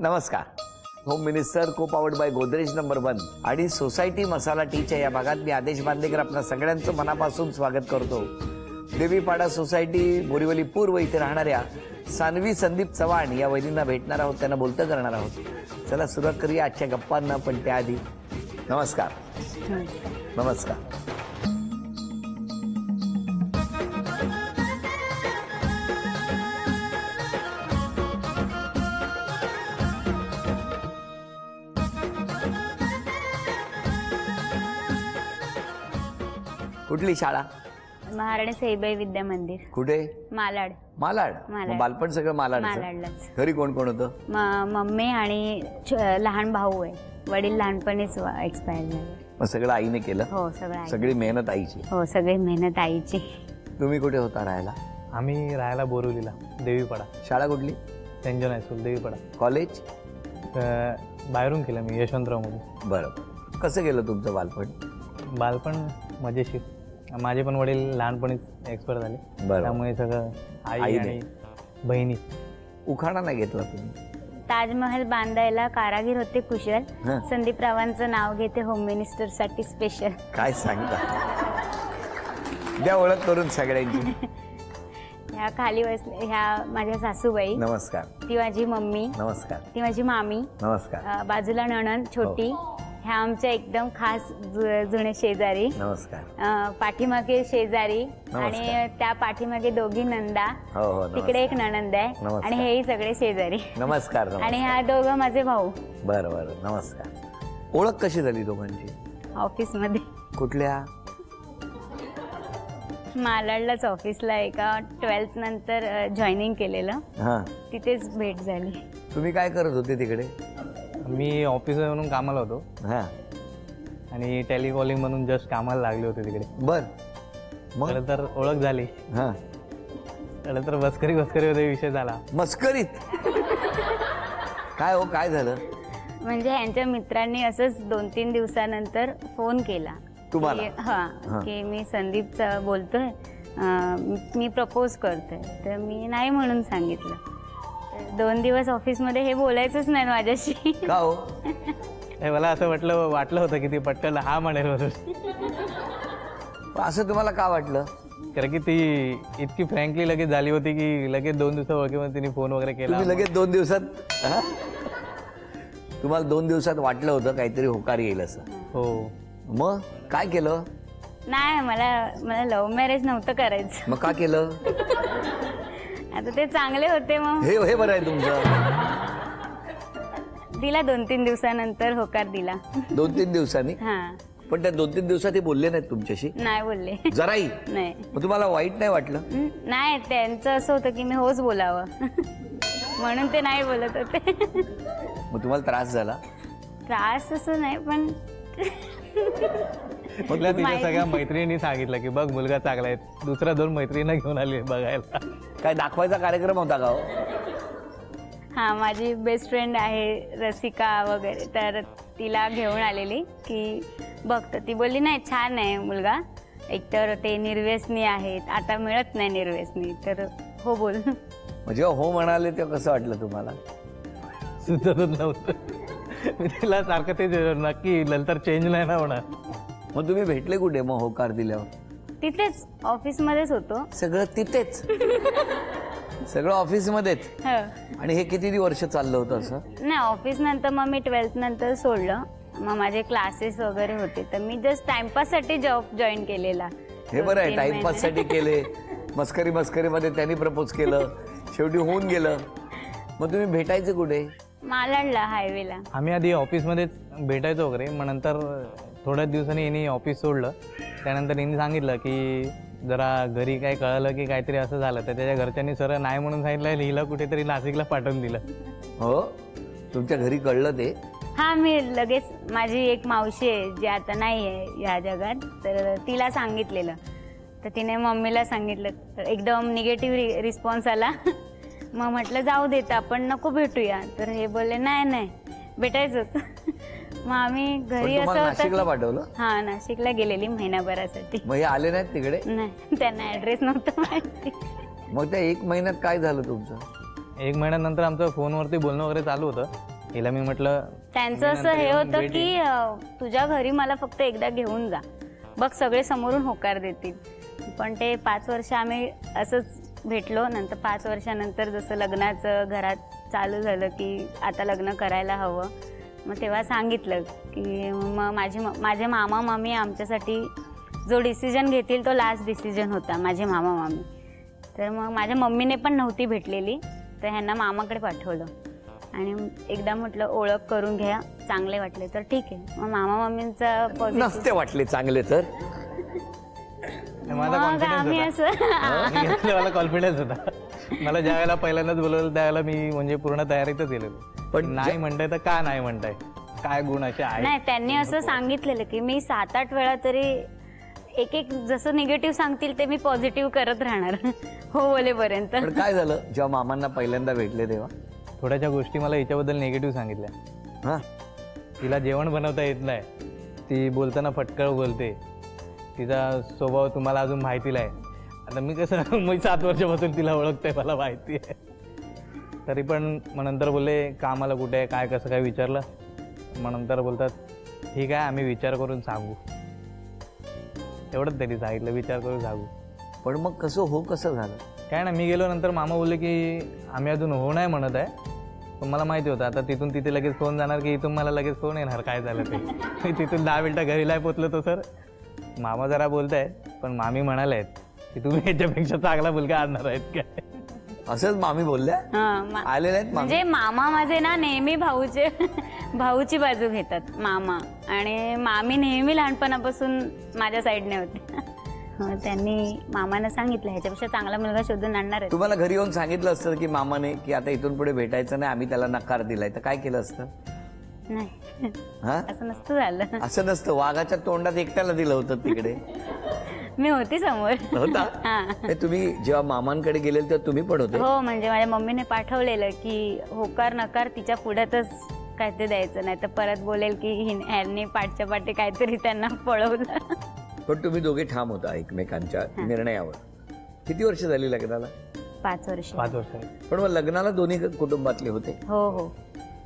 नमस्कार. Home minister को powered by Godrej number 1 आणि सोसायटी मसाला टीच्या या भागात मी आदेश बांदेकर आपल्या सगळ्यांचं मनापासून स्वागत करतो. देवीपाडा सोसायटी बोरीवली पूर्व इथे राहणाऱ्या सानवी संदीप चव्हाण या वहिनींना भेटणार आहोत, त्यांना बोलतं करणार आहोत. चला सुरुवात करूया आजच्या गप्पांना. पण त्याआधी नमस्कार. नमस्कार. कुठली शाळा? महाराणी साईबाई विद्या मंदिर. कुठे? मालाड. मालाड. बालपण सगळं मालाडच. घरी कोण कोण होतं? मम्मी आणि लहान भाऊ आहे. वडील लहानपणीच एक्सपायर झाले. मग सगळं आईने केलं? हो सगळं. सगळी मेहनत आईची? हो सगळी मेहनत आईची. तुम्ही कुठे होता राहायला? आम्ही राहायला बोरिवलीला, देवीपाडा. शाळा कुठली? Saint John high school Devipada. College? बाहेरून केलं मी, यशवंतराव मध्ये. बरं. कसं गेलं तुमचं बालपण? बालपण मजेशीर. माझे पण वडील लहानपणीच एक्सपायर झाले, त्यामुळे सगळं आई आणि बहिणी. उखाणा नाही घेतला तुम्ही? ताजमहल बांधायला कारागीर होते कुशल, संदीप रावांचं नाव घेते होम मिनिस्टर साठी स्पेशल. काय सांगता? द्या ओळख करून सगळ्यांची. ह्या खाली बसले ह्या माझ्या सासूबाई. नमस्कार. ती माझी मम्मी. नमस्कार. ती माझी मामी. नमस्कार. बाजूला नणंद छोटी. ह्या आमच्या एकदम खास जुने शेजारी. नमस्कार. पाठीमागे शेजारी आणि त्या पाठीमागे दोघी नंदा. तिकडे एक नणंद आहे आणि हेही सगळे शेजारी. नमस्कार. आणि ह्या दोघं माझे भाऊ. बरं बरं. नमस्कार. ओळख कशी झाली दोघांची? ऑफिस मध्ये. कुठल्या? मालाडलाच ऑफिसला. एका 12th नंतर जॉईनिंग केलेलं, तिथेच भेट झाली. तुम्ही काय करत होते तिकडे? मी ऑफिसर म्हणून कामाला होतो आणि टेलिकॉलिंग म्हणून जस्ट कामाला लागले होते तिकडे. बर. मग तर ओळख झाली. तर मस्करी मध्ये विषय झाला. मस्करीत? काय हो, काय झालं? म्हणजे यांच्या मित्रांनी असंच 2-3 दिवसानंतर फोन केला तुम्हाला की मी संदीपचा बोलतोय, मी प्रपोज करतोय. तर मी नाही म्हणून सांगितलं. 2 दिवस ऑफिसमध्ये हे बोलायचंच नाही माझ्याशी. का हो? मला असं वाटलं होतं की ती पटकन हा म्हणेल म्हणून. असं तुम्हाला का वाटलं? कारण की ती इतकी फ्रँकली लगेच झाली होती की लगेच 2 दिवसामध्ये तिने फोन वगैरे केला. लगेच 2 दिवसात? तुम्हाला 2 दिवसात वाटलं होतं काहीतरी होकार येईल असं? हो. मग काय केलं? नाही, मला लव्ह मॅरेज नव्हतं करायचं. मग का केलं? आता ते चांगले होते. मग हे बरं आहे तुमचं. दिला 2-3 दिवसानंतर होकार दिला. 2-3 दिवसांनी? पण त्या 2-3 दिवसात ते बोलले नाहीत तुमच्याशी? नाही बोलले. जराही नाही. मग तुम्हाला वाईट नाही वाटलं? नाही, त्यांचं असं होतं की मी होच बोलावं म्हणून ते नाही बोलत होते. मग तुम्हाला त्रास झाला? त्रास असं नाही, पण तिच्या सगळ्या मैत्रिणी सांगितलं की बघ मुलगा चांगला आहे. दुसऱ्या 2 मैत्रिणी घेऊन आली बघायला. काय दाखवायचा कार्यक्रम होता का? हा, माझी बेस्ट फ्रेंड आहे रसिका वगैरे, तर तिला घेऊन आलेली की बघ. तर ती बोलली नाही, छान आहे मुलगा, एकतर ते निर्व्यसनी आहेत, आता मिळत नाही निर्व्यसनी, तर हो बोल. म्हणजे हो म्हणाले तेव्हा कसं वाटलं तुम्हाला? सुचतच नव्हतं. तिला सारखं ते नक्की नंतर चेंज नाही ना होणार. मग तुम्ही भेटले कुठे मग होकार दिल्यावर? तिथेच ऑफिसमध्येच होतो. सगळं तिथेच? सगळं ऑफिसमध्येच? आणि हे किती वर्ष चाललं होतं असं? नाही, ऑफिस नंतर मग मी 12th नंतर सोडलं. मग माझे क्लासेस वगैरे होते, तर मी जस्ट टाइमपास साठी जॉब जॉईन केलेला. हे बरं आहे, टाइमपास साठी केले. मस्करीमध्ये त्यांनी प्रपोज केलं, शेवटी होऊन गेलं. मग तुम्ही भेटायचे कुठे? मालाडला, हायवेला. आम्ही आधी ऑफिसमध्येच भेटायचो वगैरे. मग नंतर थोड्याच दिवसांनी यांनी ऑफिस सोडलं. त्यानंतर यांनी सांगितलं की जरा घरी काय कळलं की काहीतरी असं झालं, तर त्याच्या घरच्यांनी सरळ नाही म्हणून सांगितलं, लिहिलं कुठेतरी नाशिकला पाठवून दिलं. हो, तुमच्या घरी कळलं ते? हा, मी लगेच, माझी एक मावशी आहे जी आता नाही आहे या जगात, तर तिला सांगितलेलं. तर तिने मम्मीला सांगितलं. एकदम निगेटिव्ह रिस्पॉन्स आला. मग म्हटलं जाऊ देत, आपण नको भेटूया. तर हे बोलले नाही भेटायचं. मग आम्ही घरी असं नाशिकला पाठवलं. हा, नाशिकला गेलेली महिनाभरासाठी. मग हे आले नाहीत तिकडे? नाही, त्यांना ऍड्रेस नव्हतं माहिती. मग त्या 1 महिन्यात काय झालं तुमचं? 1 महिन्यानंतर आमचं फोनवरती बोलणं वगैरे चालू होतं. हिला मी म्हटलं त्यांचं असं हे होतं की तुझ्या घरी मला फक्त एकदा घेऊन जा, बघ सगळे समोरून होकार देतील. पण ते 5 वर्ष आम्ही असंच भेटलो. नंतर 5 वर्षानंतर जसं लग्नाचं घरात चालू झालं की आता लग्न करायला हवं, मग तेव्हा सांगितलं की मग माझे मामा मामी आमच्यासाठी जो डिसिजन घेतील तो लास्ट डिसिजन होता, माझे मामा मामी. तर मग माझ्या मम्मीने पण नव्हती भेटलेली, तर ह्यांना मामाकडे पाठवलं आणि एकदा म्हटलं ओळख करून घ्या, चांगले वाटले तर ठीक आहे. मग मामा मामींचा नसते वाटले चांगले तर माझा आम्ही असं मला कॉन्फिडन्स होता. मला ज्या वेळेला पहिल्यांदाच बोलवलं त्यावेळेला मी म्हणजे पूर्ण तयारीतच गेलेलो. पण नाही म्हणताय तर का नाही म्हणताय, काय गुण असे आहे? नाही, त्यांनी असं सांगितलेलं की मी 7-8 वेळा तरी एक जसं निगेटिव्ह सांगतील ते मी पॉझिटिव्ह करत राहणार हो बोलेपर्यंत. पण काय झालं जेव्हा मामांना पहिल्यांदा भेटले तेव्हा? थोड्याशा गोष्टी मला हिच्याबद्दल निगेटिव्ह सांगितल्या. हा, तिला जेवण बनवता येत नाही, ती बोलताना फटकळ बोलते, तिचा स्वभाव तुम्हाला अजून माहितीला आहे. आता मी कसं मी 7 वर्षापासून तिला ओळखते, मला माहिती आहे. तरी पण मग नंतर बोलले कामाला कुठे आहे काय कसं काय विचारलं. मग नंतर बोलतात ठीक आहे आम्ही विचार करून सांगू. एवढंच त्यांनी सांगितलं, विचार करून सांगू. पण मग कसं झालं काय ना, मी गेलो नंतर मामा बोलले की आम्ही अजून हो नाही म्हणत आहे. पण मला माहिती होतं आता तिथून तिथे लगेच फोन जाणार की इथून मला लगेच फोन येणार काय झालं ते. मी तिथून 10 मिनिटं घरी नाही पोचलो तो सर मामा जरा बोलतायत, पण मामी म्हणाले आहेत की तुम्ही याच्यापेक्षा चांगला मुलगा आणणार आहेत काय. असंच मामी बोलल्या आलेले आहेत. म्हणजे मामा माझे ना नेहमी भाऊची बाजू घेतात मामा, आणि मामी नेहमी लहानपणापासून माझ्या साईडने होते. त्यांनी मामानं सांगितलं ह्याच्यापेक्षा चांगला मुलगा शोधून आणणार आहे. तुम्हाला घरी येऊन सांगितलं असतं की मामाने की आता इथून पुढे भेटायचं नाही, आम्ही त्याला नकार दिलाय, तर काय केलं असतं? नाही, हा, असं नसतं झालं. असं नसतं. वाघाच्या तोंडात एकट्याला दिलं होतं तिकडे. मी होती समोर. होता तुम्ही जेव्हा मामांकडे गेले तेव्हा तुम्ही पण होते? हो, म्हणजे माझ्या मम्मीने पाठवलेलं की होकार नकार तिच्या पुढ्यातच काय ते द्यायचं, नाही तर परत बोलेल की ह्यांनी पाठच्या पाठी काहीतरी त्यांना पळवलं. पण तुम्ही दोघे ठाम होता एकमेकांच्या निर्णयावर. किती वर्ष झाली लग्नाला? 5 वर्ष. 5 वर्ष. पण मग लग्नाला दोन्ही कुटुंबातले होते? हो हो,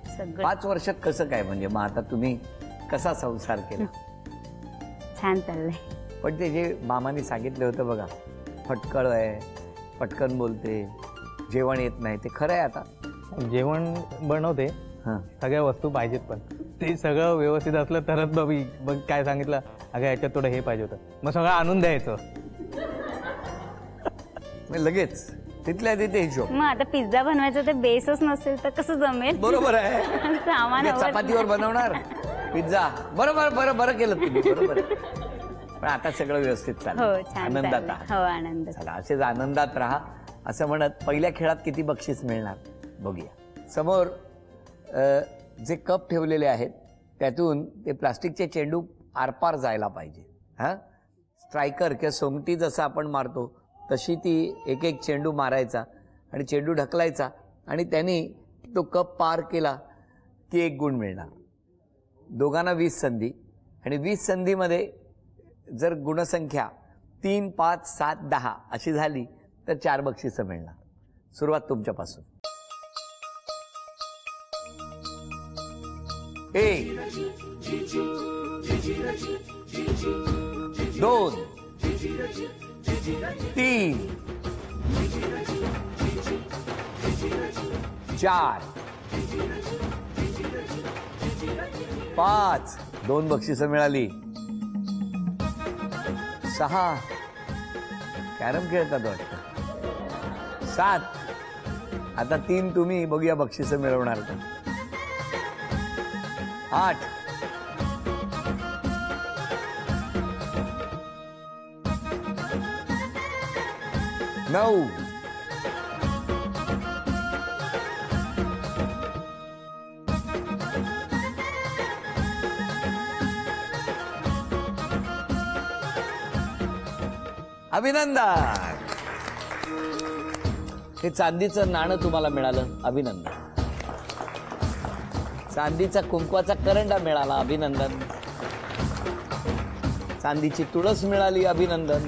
सगळं. 5 वर्षात कसं काय, म्हणजे मग आता तुम्ही कसा संसार केला? छान चाललंय. पण ते जे मामाने सांगितलं होतं बघा, फटकळ आहे, पटकन बोलते, जेवण येत नाही, ते खरं आहे? आता जेवण बनवते, सगळ्या वस्तू पाहिजेत, पण ते सगळं व्यवस्थित असलं तरच बघ काय सांगितलं अगं याच्यात थोडं हे पाहिजे होतं, मग सगळं आणून द्यायचं लगेच तिथल्या तिथे हिशोब. मग आता पिझ्झा बनवायचा तर बेसच नसेल तर कसं जमेल? बरोबर आहे. सामान चपातीवर बनवणार पिझ्झा. बरोबर बरं केलं तुम्ही, बरोबर. पण आता सगळं व्यवस्थित चाललं, आनंदात आहात. हो, आनंद. चला असेच आनंदात राहा असं म्हणत पहिल्या खेळात किती बक्षीस मिळणार बघूया. समोर जे कप ठेवलेले आहेत त्यातून ते प्लास्टिकचे चेंडू आरपार जायला पाहिजे. हा, स्ट्रायकर किंवा सोंगटी जसं आपण मारतो तशी ती एक चेंडू मारायचा आणि चेंडू ढकलायचा आणि त्यांनी तो कप पार केला की 1 गुण मिळणार. दोघांना 20 संधी, आणि 20 संधीमध्ये जर गुणसंख्या 3, 5, 7, 10 अशी झाली तर 4 बक्षिसं मिळणार. सुरुवात तुमच्यापासून. 1 2 3 4 5 2 बक्षिसं मिळाली. 6 कॅरम खेळतात वाटतं. 7 आता 3 तुम्ही, बघूया बक्षिसं मिळवणार का. 8 9 अभिनंदन. हे चांदीचं नाणं तुम्हाला मिळालं, अभिनंदन. चांदीचा कुंकवाचा करंडा मिळाला, अभिनंदन. चांदीची तुळस मिळाली, अभिनंदन.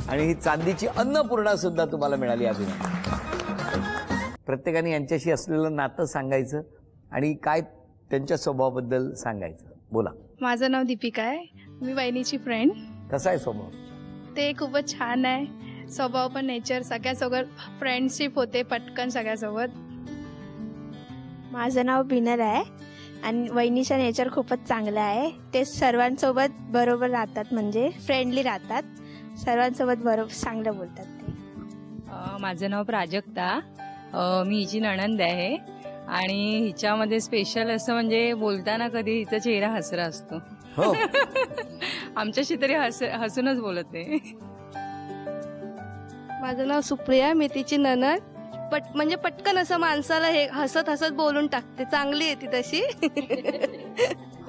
आणि ही चांदीची अन्नपूर्णा सुद्धा तुम्हाला मिळाली, अभिनंदन. प्रत्येकाने यांच्याशी असलेलं नातं सांगायचं आणि काय त्यांच्या स्वभावाबद्दल सांगायचं. बोला. माझं नाव दीपिका आहे, मी वहिनीची फ्रेंड. कसा आहे स्वभाव? ते खूपच छान आहे, स्वभाव पण नेचर सगळ्यासोबत फ्रेंडशिप होते पटकन सगळ्यासोबत. माझं नाव बिनर आहे आणि वहिनीचं नेचर खूपच चांगलं आहे. ते सर्वांसोबत बरोबर राहतात, म्हणजे फ्रेंडली राहतात, सर्वांसोबत बरोबर चांगलं बोलतात ते. माझं नाव प्राजक्ता, मी हिची नणंद आहे आणि हिच्यामध्ये स्पेशल असं म्हणजे बोलताना कधी हिचा चेहरा हसरा असतो. हो. आमच्याशी तरी हसूनच बोलते. माझं नाव सुप्रिया, मी तिची नणंद. म्हणजे पटकन असं माणसाला हे हसत हसत बोलून टाकते, चांगली आहे ती तशी.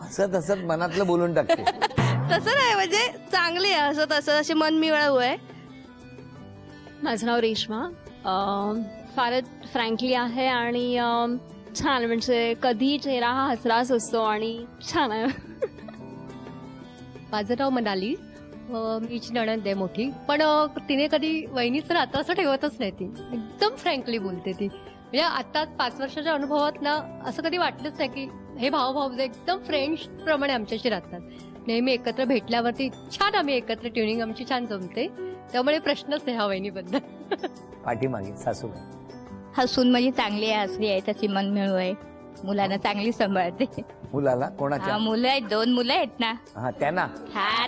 हसत हसत मनातलं बोलून टाकते. तसं नाही, म्हणजे चांगली आहे, हसत हसत अशी मन मिळावू आहे. माझं नाव रेश्मा, फारच फ्रँकली आहे आणि छान, म्हणजे कधी चेहरा हा हसराच असतो आणि छान आहे. माझं नाव मनाली, मीची नणंद आहे मोठी, पण तिने कधी वहिनीचं नातं असं ठेवतच नाही. ती एकदम फ्रँकली बोलते. ती म्हणजे आत्ताच 5 वर्षाच्या अनुभवात ना असं कधी वाटलंच नाही की हे भाऊ एकदम फ्रेंड्स प्रमाणे आमच्याशी राहतात. नेहमी एकत्र भेटल्यावरती छान आम्ही एकत्र ट्युनिंग आमची छान जमते, त्यामुळे प्रश्नच नाही हा वहिनीबद्दल. पाठीमागे सासूबाई. हसून म्हणजे चांगली आहे, हसरी आहे, त्याची मन मिळू आहे, मुलांना चांगली सांभाळते. मुलाला कोणाच्या? मुलं आहेत, 2 मुलं आहेत ना. हा, त्यांना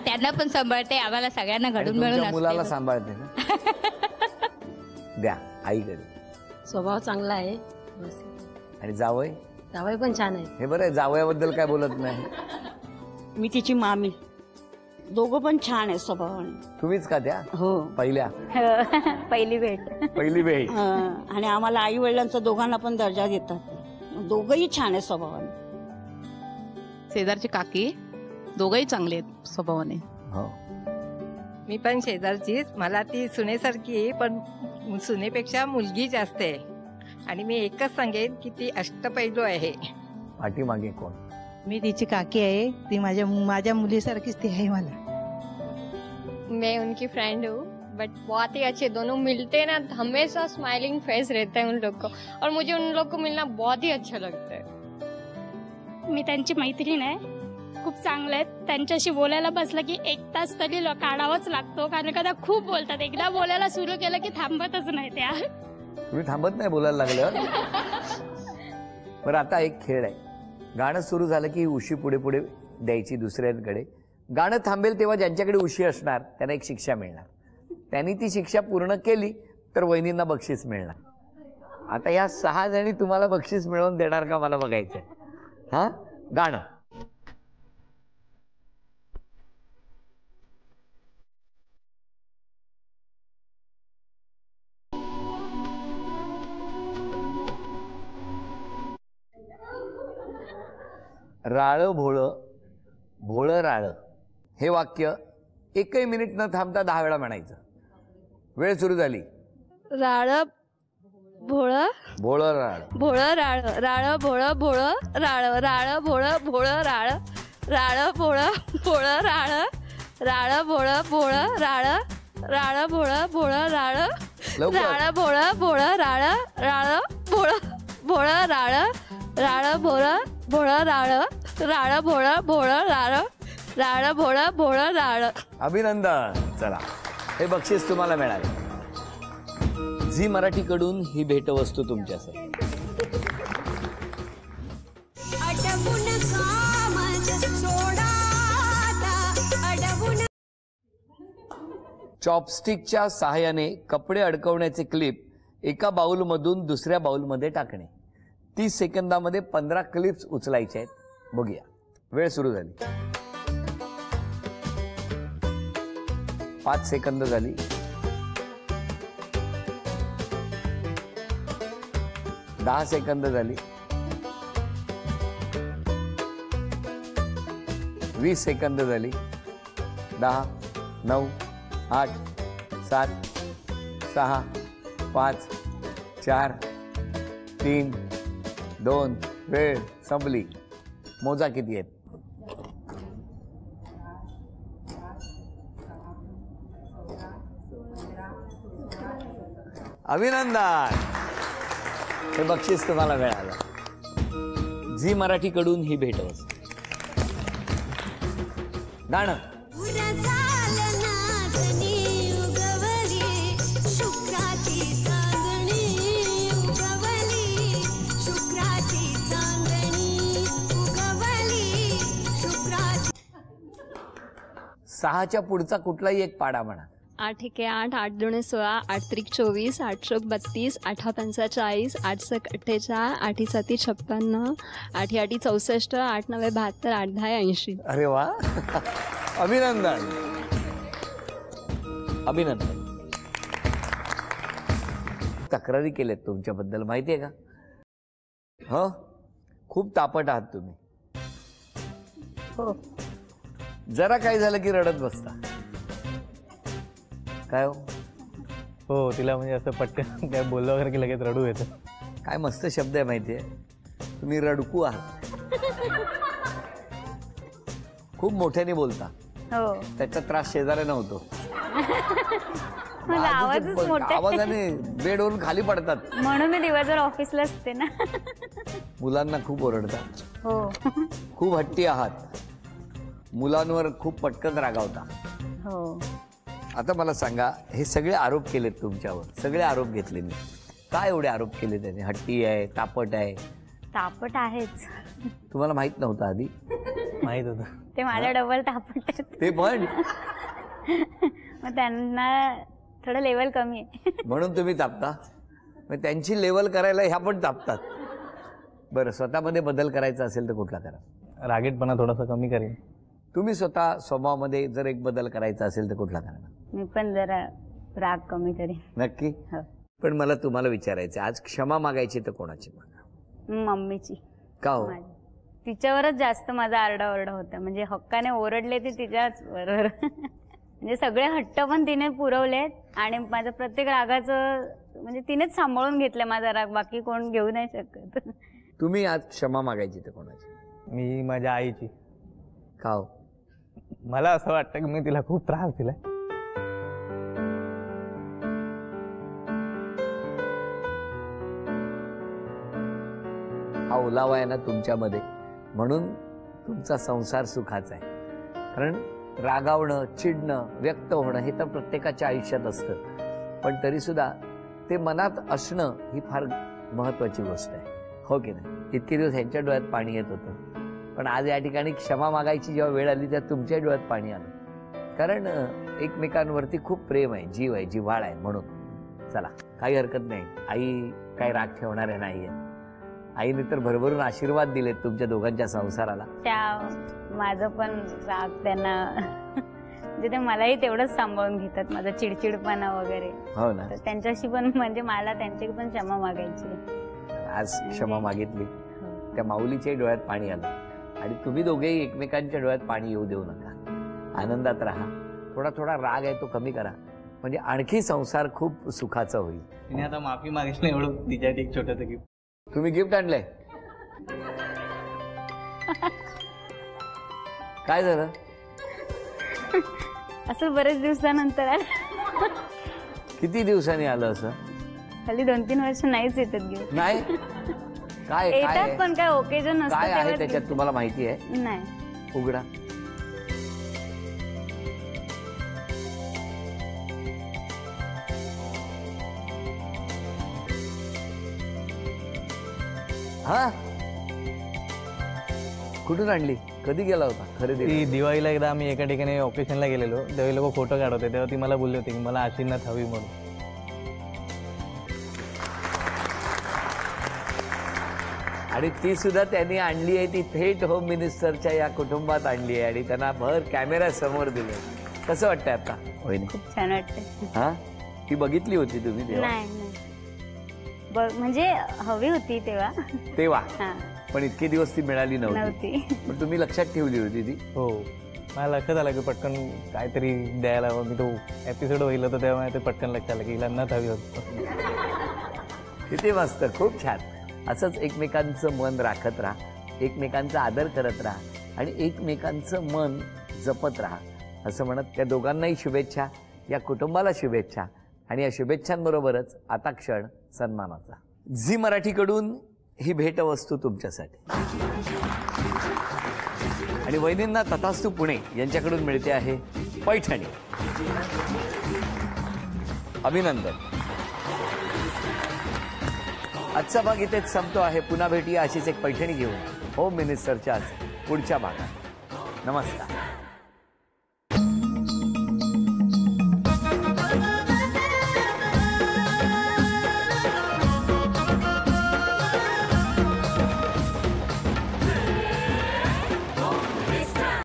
त्यांना पण सांभाळते, आम्हाला सगळ्यांना घडून मिळून. मुलाला सांभाळते ना. द्या आईकडे. स्वभाव चांगला आहे आणि जावई? जावई पण छान आहे. हे बरं आहे, जावयाबद्दल काय बोलत नाही. मी तिची मामी. दोघं पण छान आहे स्वभावाने. तुम्हीच का त्या? हो. पहिल्या पहिली भेट. पहिली भेट. आणि आम्हाला आई वडिलांचा दोघांना पण दर्जा देतात. दोघंही छान आहे स्वभावाने. शेजारची काकी, दोघंही चांगले आहेत स्वभावाने. हो. मी पण शेजारचीच, मला ती सुनेसारखी आहे, पण सुनेपेक्षा मुलगी जास्त आहे. आणि मी एकच सांगेन की ती अष्टपैलू आहे. पाठीमागे कोण? मी तिची काकी आहे, ती माझ्या मुलीसारखीच ती आहे मला. मैं उनकी फ्रेंड हूँ, बट बहुत ही अच्छे दोनों मिलते ना, हमेशा स्माइलिंग फेस रहता है उन लोग को, और मुझे उन लोग को मिलना बहुत ही अच्छा लगता है. मी त्यांची मैत्रीण आहे, खूप चांगलं आहे. त्यांच्याशी बोलायला बसलं की 1 तास तरी काढावाच लागतो, कारण का त्या खूप बोलतात. एकदा बोलायला सुरू केलं की थांबतच नाही त्या. तुम्ही थांबत नाही बोलायला लागलं. बरं, आता एक खेळ आहे. गाणं सुरू झालं की उशी पुढे पुढे द्यायची दुसऱ्यांकडे. गाणं थांबेल तेव्हा ज्यांच्याकडे उशी असणार त्यांना एक शिक्षा मिळणार. त्यांनी ती शिक्षा पूर्ण केली तर वहिनींना बक्षीस मिळणार. आता या 6 जणी तुम्हाला बक्षीस मिळवून देणार का मला बघायचंय. हा, गाणं. राळ भोळं भोळं राळ हे वाक्य 1 मिनिट न थांबता 10 वेळा म्हणायचं. वेळ सुरू झाली. राळ भोळं भोळं राळ, भोळं राळ, राळ भोळं भोळं राळ, राळ भोळं भोळं राळ, राळ भोळं भोळं राळ, राळ भोळं भोळं राळ, राळ भोळं भोळं राळ, राळ भोळं भोळं राळ, राळ भोळं भोळं राळ, राळ भोळं भोळं राळ, राळ भोळं भोळं राळ, राळ भोळं भोळं राळ. अभिनंदन. चला, हे बक्षीस तुम्हाला मिळाले. झी मराठीकडून ही भेटवस्तू तुमच्यासाठी. चॉपस्टिकच्या सहाय्याने कपडे अडकवण्याचे क्लिप एका बाउलमधून दुसऱ्या बाउलमध्ये टाकणे. 30 सेकंदामध्ये 15 क्लिप्स उचलायचे आहेत. बघूया. वेळ सुरू झाली. 5 सेकंद झाली. 10 सेकंद झाली. 20 सेकंद झाली. 10, 9, 8, 7, 6, 5, 4, 3, 2. वेळ संपली. मोजा किती आहेत. अभिनंदन. हे बक्षीस तुम्हाला मिळालं. झी मराठी कडून ही भेटवस्तू. गाणं सहाच्या पुढचा कुठलाही एक पाडा म्हणा. 8 एके 8, 8 दुणे 16, 8 त्रिक 24, 8 चौक 32, 8 पंचा 40, 8 सक 48, 8 साती 56, 8 आठी 64, 8 नवे 72, 8 दहा 80. अरे वा, अभिनंदन अभिनंदन. तक्रारी केल्यात तुमच्याबद्दल माहितीये का? हो, खूप तापट आहात तुम्ही. हो, जरा काय झालं की रडत बसता. काय हो, तिला म्हणजे असं पटकन काय बोललं वगैरे की लगेच रडू येतं. काय मस्त शब्द आहे माहितीये, तुम्ही रडकू आहात. खूप मोठ्याने बोलता. हो, त्याचा त्रास शेजाऱ्यानं होतो. माझा आवाजच मोठा, आवाजाने बेडवरून खाली पडतात. म्हणून मी दिवसभर ऑफिसला असते ना. मुलांना खूप ओरडतात. हो, खूप हट्टी आहात. मुलांवर खूप पटकन रागावता. हो. आता मला सांगा, हे सगळे आरोप केलेत तुमच्यावर, सगळे आरोप घेतले मी. काय एवढे आरोप केले त्याने? हट्टी आहे, तापट आहे. तापट आहेच. तुम्हाला माहित नव्हतं आधी? माहित होतं. ते माझ्या डबल तापट आहेत. ते पण मग त्यांना थोडं लेवल कमी आहे. म्हणून तुम्ही तापता. मग त्यांची लेवल करायला ह्या पण तापतात. बरं, स्वतःमध्ये बदल करायचा असेल तर कुठला करा? रागीटपणा थोडासा कमी करेन. तुम्ही स्वतः स्वभावामध्ये जर एक बदल करायचा असेल तर कुठला करा? मी पण जरा राग कमी करेन. नक्की. हो. पण मला तुम्हाला विचारायचं, आज क्षमा मागायची तर कोणाची मागा? मम्मीची. का हो? तिच्यावरच जास्त माझा आरडाओरडा होता. म्हणजे हक्काने ओरडले ते तिच्याच बरोबर. म्हणजे सगळे हट्ट पण तिने पुरवलेत आणि माझं प्रत्येक रागाचं म्हणजे तिनेच सांभाळून घेतलं माझा राग. बाकी कोण घेऊ नाही शकत. तुम्ही आज क्षमा मागायची तर कोणाची? मी माझ्या आईची. का हो? मला असं वाटतं की मी तिला खूप त्रास दिलाय. हा ओलावा आहे ना तुमच्यामध्ये, म्हणून तुमचा संसार सुखाचा आहे. कारण रागावणं, चिडणं, व्यक्त होणं हे तर प्रत्येकाच्या आयुष्यात असतं. पण तरी सुद्धा ते मनात असणं ही फार महत्वाची गोष्ट आहे. हो की नाही? इतके दिवस ह्यांच्या डोळ्यात पाणी येत होतं, पण आज या ठिकाणी क्षमा मागायची जेव्हा वेळ आली तेव्हा तुमच्या डोळ्यात पाणी आलं. कारण एकमेकांवरती खूप प्रेम आहे, जीव आहे, जिव्हाळा आहे. म्हणून चला, काही हरकत नाही. आई काही राग ठेवणाऱ्या नाहीये. आईने तर भरभरून आशीर्वाद दिलेत तुमच्या दोघांच्या संसाराला. त्या माझं पण राग त्यांना म्हणजे ते मलाही तेवढंच सांभाळून घेतात, माझा चिडचिडपणा वगैरे. हो ना. तर त्यांच्याशी पण म्हणजे मला त्यांची पण क्षमा मागायची. आज क्षमा मागितली, त्या माऊलीच्याही डोळ्यात पाणी आलं. आणि तुम्ही दोघेही एकमेकांच्या डोळ्यात पाणी येऊ देऊ नका. आनंदात राहा. थोडा थोडा राग आहे तो कमी करा, म्हणजे आणखी संसार खूप सुखाचा होईल. तिने आता माफी मागितली, एवढं तिच्यासाठी एक छोटंसं गिफ्ट. तुम्ही गिफ्ट आणलंय? काय झालं? असं बरेच दिवसानंतर आलं. किती दिवसांनी आलं असं? खाली 2-3 वर्ष नाहीच येतात गिफ्ट. नाही काय येतात पण काय ओकेजन नसतं. काय आहे त्याच्यात तुम्हाला माहिती आहे? नाही. उघडा. हा, कुठून आणली? कधी गेला होता खरेदी? ती दिवाळीला एकदा आम्ही एका ठिकाणी ऑकेशनला गेलेलो, तेव्हा लोक फोटो काढत होते, तेव्हा ती मला बोलली होती की मला आशीर्वाद हवी म्हणून. आणि ती सुद्धा त्यांनी आणली आहे. ती थेट होम मिनिस्टरच्या या कुटुंबात आणली आहे आणि त्यांना भर कॅमेरा समोर दिले. कसं वाटतंय आता? खूप छान वाटतंय. हा, ती बघितली होती तुम्ही तेव्हा? नाही, म्हणजे हवी होती तेव्हा. पण इतके दिवस ती मिळाली नव्हती. पण तुम्ही लक्षात ठेवली होती ती? हो, मला लक्षात आलं की पटकन काहीतरी द्यायला. मी तो एपिसोड होईल तर तेव्हा ते पटकन लक्षात आलं की हिला नथ हवी होती. किती मस्त, खूप छान. असंच एकमेकांचं मन राखत राहा, एकमेकांचा आदर करत राहा आणि एकमेकांचं मन जपत राहा. असं म्हणत त्या दोघांनाही शुभेच्छा, या कुटुंबाला शुभेच्छा आणि या शुभेच्छांबरोबरच आता क्षण सन्मानाचा. झी मराठीकडून ही भेटवस्तू तुमच्यासाठी आणि वहिनींना तथास्तु पुणे यांच्याकडून मिळते आहे पैठणी. अभिनंदन. आजचा भाग इथेच संपतो आहे. पुन्हा भेटूया अशीच एक पैठणी घेऊन होम मिनिस्टरच्या पुढच्या भागात. नमस्कार.